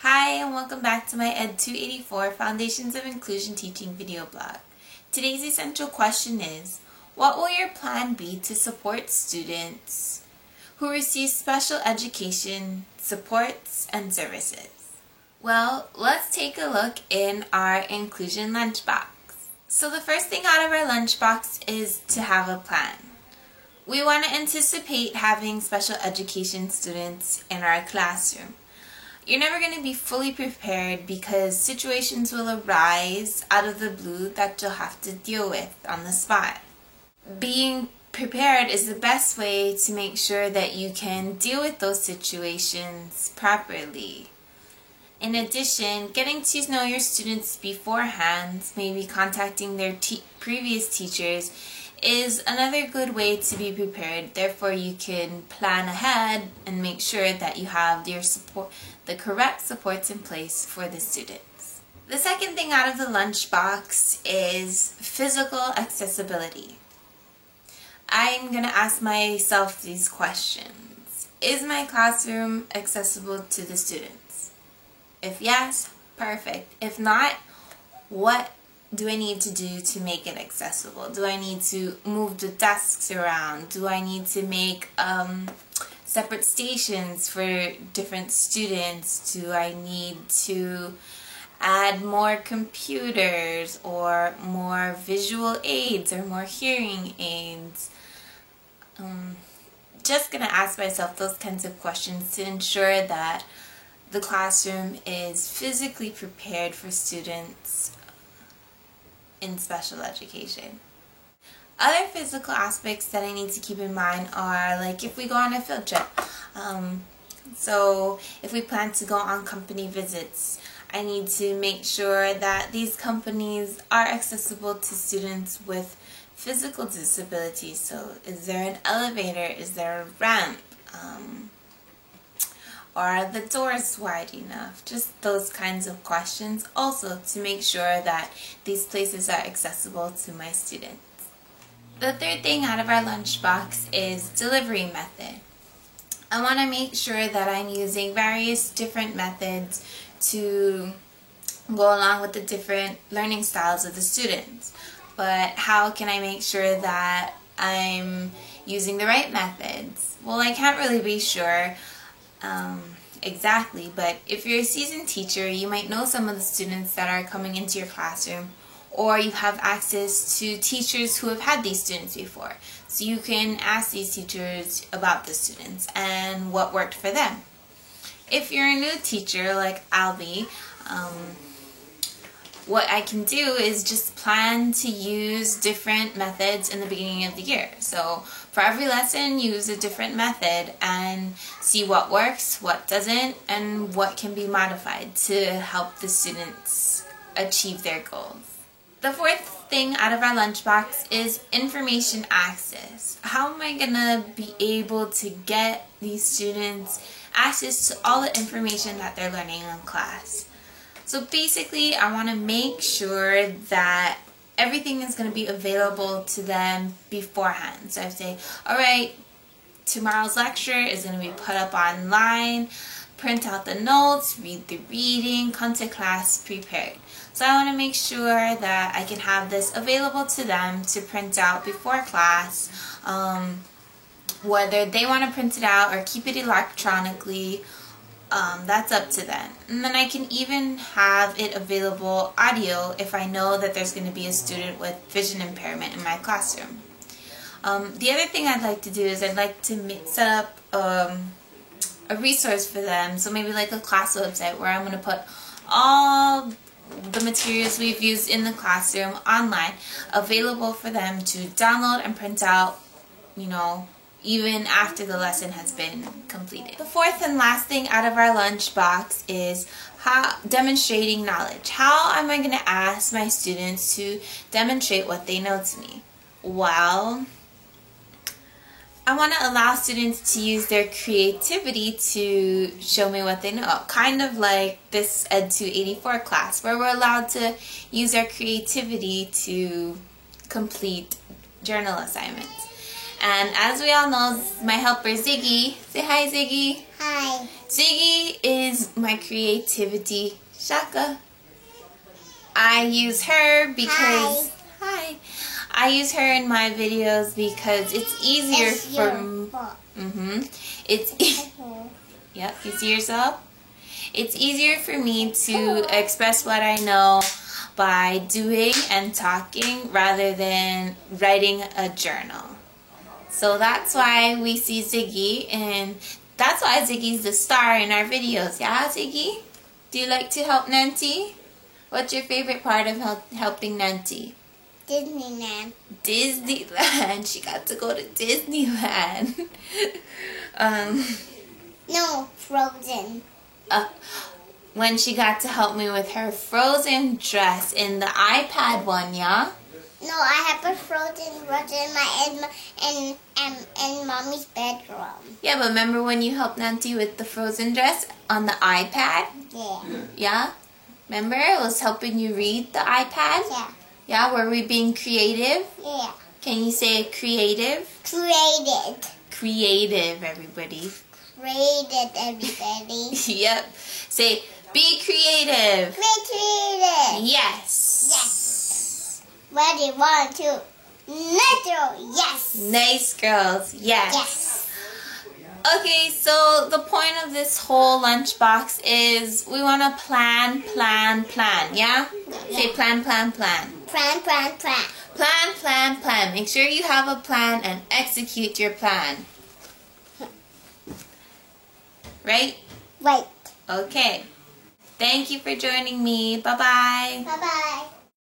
Hi and welcome back to my Ed 284 Foundations of Inclusion Teaching video blog. Today's essential question is, what will your plan be to support students who receive special education supports and services? Well, let's take a look in our inclusion lunchbox. So the first thing out of our lunchbox is to have a plan. We want to anticipate having special education students in our classroom. You're never going to be fully prepared because situations will arise out of the blue that you'll have to deal with on the spot. Being prepared is the best way to make sure that you can deal with those situations properly. In addition, getting to know your students beforehand, maybe contacting their previous teachers, is another good way to be prepared. Therefore, you can plan ahead and make sure that you have the correct supports in place for the students. The second thing out of the lunchbox is physical accessibility. I'm going to ask myself these questions. Is my classroom accessible to the students? If yes, perfect. If not, what do I need to do to make it accessible? Do I need to move the desks around? Do I need to make separate stations for different students? Do I need to add more computers or more visual aids or more hearing aids? Just going to ask myself those kinds of questions to ensure that the classroom is physically prepared for students in special education. Other physical aspects that I need to keep in mind are like if we go on a field trip. So if we plan to go on company visits, I need to make sure that these companies are accessible to students with physical disabilities. So is there an elevator? Is there a ramp? Are the doors wide enough? Just those kinds of questions also to make sure that these places are accessible to my students. The third thing out of our lunchbox is delivery method. I want to make sure that I'm using various different methods to go along with the different learning styles of the students. But how can I make sure that I'm using the right methods? Well, I can't really be sure exactly, but if you're a seasoned teacher, you might know some of the students that are coming into your classroom, or you have access to teachers who have had these students before. So you can ask these teachers about the students and what worked for them. If you're a new teacher like I'll be, what I can do is just plan to use different methods in the beginning of the year. So for every lesson, use a different method and see what works, what doesn't, and what can be modified to help the students achieve their goals. The fourth thing out of our lunchbox is information access. How am I going to be able to get these students access to all the information that they're learning in class? So basically, I want to make sure that everything is going to be available to them beforehand. So I say, alright, tomorrow's lecture is going to be put up online, print out the notes, read the reading, come to class prepared. So I want to make sure that I can have this available to them to print out before class, whether they want to print it out or keep it electronically. That's up to them. And then I can even have it available audio if I know that there's going to be a student with vision impairment in my classroom. The other thing I'd like to do is I'd like to set up a resource for them. So maybe like a class website where I'm going to put all the materials we've used in the classroom online available for them to download and print out, even after the lesson has been completed. The fourth and last thing out of our lunchbox is demonstrating knowledge. How am I going to ask my students to demonstrate what they know to me? Well, I want to allow students to use their creativity to show me what they know. Kind of like this Ed 284 class, where we're allowed to use our creativity to complete journal assignments. And as we all know, my helper Ziggy, say hi Ziggy. Hi. Ziggy is my creativity Shaka. I use her because hi. I use her in my videos because it's easier Yep, you see yourself? It's easier for me to express what I know by doing and talking rather than writing a journal. So that's why we see Ziggy, and that's why Ziggy's the star in our videos. Yeah, Ziggy? Do you like to help Nancy? What's your favorite part of helping Nancy? Disneyland. Disneyland. She got to go to Disneyland. No, Frozen. When she got to help me with her Frozen dress in the iPad one, yeah? No, I have a Frozen dress in Mommy's bedroom. Yeah, but remember when you helped Nancy with the Frozen dress on the iPad? Yeah. Yeah? Remember? It was helping you read the iPad? Yeah. Yeah, were we being creative? Yeah. Can you say creative? Created. Creative, everybody. Created, everybody. Yep. Say, be creative. Be creative. Yes. Yes. Ready, 1, 2. Metro. Yes. Nice girls. Yes. Yes. Okay, so the point of this whole lunchbox is we want to plan, yeah? Say plan. Plan. Plan. Make sure you have a plan and execute your plan. Right? Right. Okay. Thank you for joining me. Bye-bye. Bye-bye.